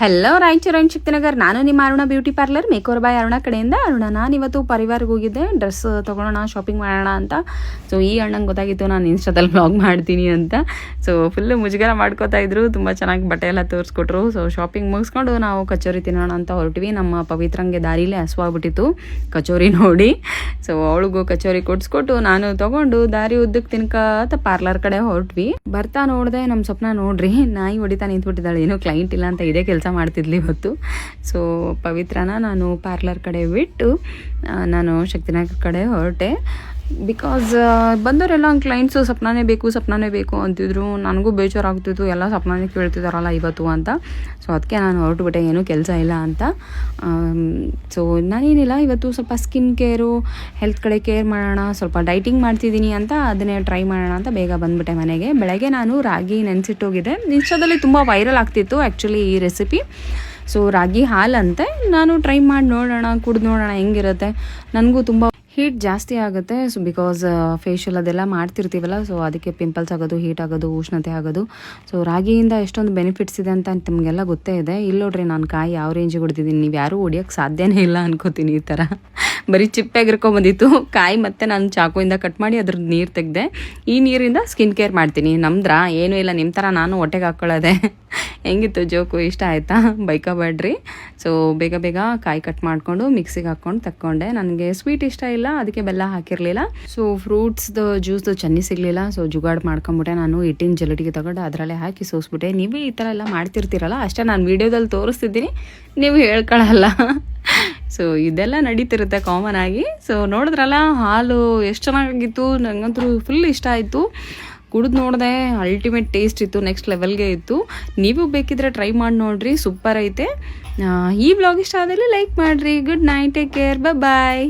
Hello Raichur and Shaktinagar. ನಾನು ನಿಮ್ಮ Aruna beauty parlour ಮೇಕೋರ್ ಬಾಯ್ ಅರುಣ ಕಡೆಯಿಂದ. ಅರುಣ, ನಾನು ಇವತ್ತು ಪರಿವಾರಕ್ಕೆ ಹೋಗಿದ್ದೆ ಡ್ರೆಸ್ ತೊಗೊಳ್ಳೋಣ, ಶಾಪಿಂಗ್ ಮಾಡೋಣ ಅಂತ. ಸೊ ಈ ಅಣ್ಣಂಗೆ ಗೊತ್ತಾಗಿತ್ತು ನಾನು ಇನ್ಸ್ಟಾದಲ್ಲಿ ವ್ಲಾಗ್ ಮಾಡ್ತೀನಿ ಅಂತ. ಸೊ ಫುಲ್ಲು ಮುಜುಗರ ಮಾಡ್ಕೋತಾ ಇದ್ರು. ತುಂಬ ಚೆನ್ನಾಗಿ ಬಟ್ಟೆ ಎಲ್ಲ ತೋರಿಸ್ಕೊಟ್ರು. ಸೊ ಶಾಪಿಂಗ್ ಮುಗಿಸ್ಕೊಂಡು ನಾವು ಕಚೋರಿ ತಿನ್ನೋಣ ಅಂತ ಹೊರಟ್ವಿ. ನಮ್ಮ ಪವಿತ್ರಂಗೆ ದಾರಿಲೇ ಹಸುವಾಗ್ಬಿಟ್ಟಿತ್ತು ಕಚೋರಿ ನೋಡಿ. ಸೊ ಅವಳಿಗೂ ಕಚೋರಿ ಕೊಡಿಸ್ಕೊಟ್ಟು ನಾನು ತೊಗೊಂಡು ದಾರಿ ಉದ್ದಕ್ಕೆ ತಿನ್ಕತ್ತ ಪಾರ್ಲರ್ ಕಡೆ ಹೊರಟ್ವಿ. ಬರ್ತಾ ನೋಡಿದೆ ನಮ್ಮ ಸ್ವಪ್ನ ನೋಡ್ರಿ ನಾಯಿ ಹೊಡಿತಾ ನಿಂತ್ಬಿಟ್ಟಿದ್ದಾಳೆ. ಏನೋ ಕ್ಲೈಂಟ್ ಇಲ್ಲ ಅಂತ ಇದೇ ಕೆಲಸ ಮಾಡ್ತಿದ್ಲಿ ಇವತ್ತು. ಸೊ ಪವಿತ್ರನ ನಾನು ಪಾರ್ಲರ್ ಕಡೆ ಬಿಟ್ಟು ನಾನು ಶಕ್ತಿನಗರ ಕಡೆ ಹೊರಟೆ. ಬಿಕಾಸ್ ಬಂದವರೆಲ್ಲ ಕ್ಲೈಂಟ್ಸು ಸಪ್ನಾನೇ ಬೇಕು ಅಂತಿದ್ರು. ನನಗೂ ಬೇಜಾರಾಗ್ತಿತ್ತು, ಎಲ್ಲ ಸಪ್ನಾನೇ ಕೇಳ್ತಿದ್ದಾರಲ್ಲ ಇವತ್ತು ಅಂತ. ಸೊ ಅದಕ್ಕೆ ನಾನು ಹೊರಟುಬಿಟ್ಟೆ, ಏನೂ ಕೆಲಸ ಇಲ್ಲ ಅಂತ. ಸೊ ನಾನೇನಿಲ್ಲ, ಇವತ್ತು ಸ್ವಲ್ಪ ಸ್ಕಿನ್ ಕೇರು, ಹೆಲ್ತ್ ಕಡೆ ಕೇರ್ ಮಾಡೋಣ, ಸ್ವಲ್ಪ ಡೈಟಿಂಗ್ ಮಾಡ್ತಿದ್ದೀನಿ ಅಂತ ಅದನ್ನೇ ಟ್ರೈ ಮಾಡೋಣ ಅಂತ ಬೇಗ ಬಂದುಬಿಟ್ಟೆ ಮನೆಗೆ. ಬೆಳಗ್ಗೆ ನಾನು ರಾಗಿ ನೆನೆಸಿಟ್ಟೋಗಿದ್ದೆ. ಇನ್ಸ್ಟಾದಲ್ಲಿ ತುಂಬ ವೈರಲ್ ಆಗ್ತಿತ್ತು ಆ್ಯಕ್ಚುಲಿ ಈ ರೆಸಿಪಿ. ಸೊ ರಾಗಿ ಹಾಲಂತೆ, ನಾನು ಟ್ರೈ ಮಾಡಿ ನೋಡೋಣ, ಕುಡಿದು ನೋಡೋಣ ಹೆಂಗಿರುತ್ತೆ. ನನಗೂ ತುಂಬ ಹೀಟ್ ಜಾಸ್ತಿ ಆಗುತ್ತೆ. ಸೊ ಬಿಕಾಸ್ ಫೇಶಿಯಲ್ ಅದೆಲ್ಲ ಮಾಡ್ತಿರ್ತೀವಲ್ಲ, ಸೊ ಅದಕ್ಕೆ ಪಿಂಪಲ್ಸ್ ಆಗೋದು, ಹೀಟ್ ಆಗೋದು, ಉಷ್ಣತೆ ಆಗೋದು. ಸೊ ರಾಗಿಯಿಂದ ಎಷ್ಟೊಂದು ಬೆನಿಫಿಟ್ಸ್ ಇದೆ ಅಂತ ನಿಮಗೆಲ್ಲ ಗೊತ್ತೇ ಇದೆ. ಇಲ್ಲಿ ನೋಡ್ರಿ ನಾನು ಕಾಯಿ ಯಾವ ರೇಂಜಿಗೆ ಹೊಡೆದಿದ್ದೀನಿ, ನೀವು ಯಾರೂ ಹೊಡಿಯೋಕ್ಕೆ ಸಾಧ್ಯನೇ ಇಲ್ಲ ಅನ್ಕೋತೀನಿ. ಈ ಥರ ಬರೀ ಚಿಪ್ಪೆಗಿರ್ಕೊಂಬಂದಿತ್ತು ಕಾಯಿ. ಮತ್ತು ನಾನು ಚಾಕುವಿಂದ ಕಟ್ ಮಾಡಿ ಅದ್ರ ನೀರು ತೆಗೆದೆ. ಈ ನೀರಿಂದ ಸ್ಕಿನ್ ಕೇರ್ ಮಾಡ್ತೀನಿ. ನಮ್ದ್ರ ಏನೂ ಇಲ್ಲ, ನಿಮ್ಮ ಥರ ನಾನು ಹೊಟ್ಟೆಗೆ ಹಾಕ್ಕೊಳ್ಳೋದೆ. ಹೆಂಗಿತ್ತು ಜೋಕು? ಇಷ್ಟ ಆಯಿತಾ? ಬೈಕೋಬೇಡ್ರಿ. ಸೊ ಬೇಗ ಕಾಯಿ ಕಟ್ ಮಾಡಿಕೊಂಡು ಮಿಕ್ಸಿಗೆ ಹಾಕ್ಕೊಂಡು ತಕ್ಕೊಂಡೆ. ನನಗೆ ಸ್ವೀಟ್ ಇಷ್ಟ ಇಲ್ಲ, ಅದಕ್ಕೆ ಬೆಲ್ಲ ಹಾಕಿರಲಿಲ್ಲ. ಸೊ ಫ್ರೂಟ್ಸ್ದು ಜ್ಯೂಸ್ದು ಚನ್ನಿ ಸಿಗಲಿಲ್ಲ. ಸೊ ಜುಗಾಡ್ ಮಾಡ್ಕೊಂಬಿಟ್ಟೆ. ನಾನು ಹಿಟ್ಟಿನ ಜಲಟಿಗೆ ತಗೊಂಡು ಅದರಲ್ಲೇ ಹಾಕಿ ಸೋಸ್ಬಿಟ್ಟೆ. ನೀವೇ ಈ ಥರ ಎಲ್ಲ ಮಾಡ್ತಿರ್ತೀರಲ್ಲ, ಅಷ್ಟೇ ನಾನು ವೀಡಿಯೋದಲ್ಲಿ ತೋರಿಸ್ತಿದ್ದೀನಿ, ನೀವು ಹೇಳ್ಕೊಳ್ಳಲ್ಲ. ಸೊ ಇದೆಲ್ಲ ನಡೀತಿರುತ್ತೆ ಕಾಮನ್ ಆಗಿ. ಸೊ ನೋಡಿದ್ರಲ್ಲ ಹಾಲು ಎಷ್ಟು ಚೆನ್ನಾಗಿತ್ತು, ನನಗಂತೂ ಫುಲ್ ಇಷ್ಟ ಆಯಿತು. ಕುಡಿದು ನೋಡಿದೆ, ಅಲ್ಟಿಮೇಟ್ ಟೇಸ್ಟ್ ಇತ್ತು, ನೆಕ್ಸ್ಟ್ ಲೆವೆಲ್ಗೆ ಇತ್ತು. ನೀವು ಬೇಕಿದ್ರೆ ಟ್ರೈ ಮಾಡಿ ನೋಡ್ರಿ, ಸೂಪರ್ ಐತೆ. ಈ ವ್ಲಾಗ್ ಇಷ್ಟ ಆದಲ್ಲಿ ಲೈಕ್ ಮಾಡಿರಿ. ಗುಡ್ ನೈಟ್, ಟೇಕ್ ಕೇರ್, ಬಾಯ್.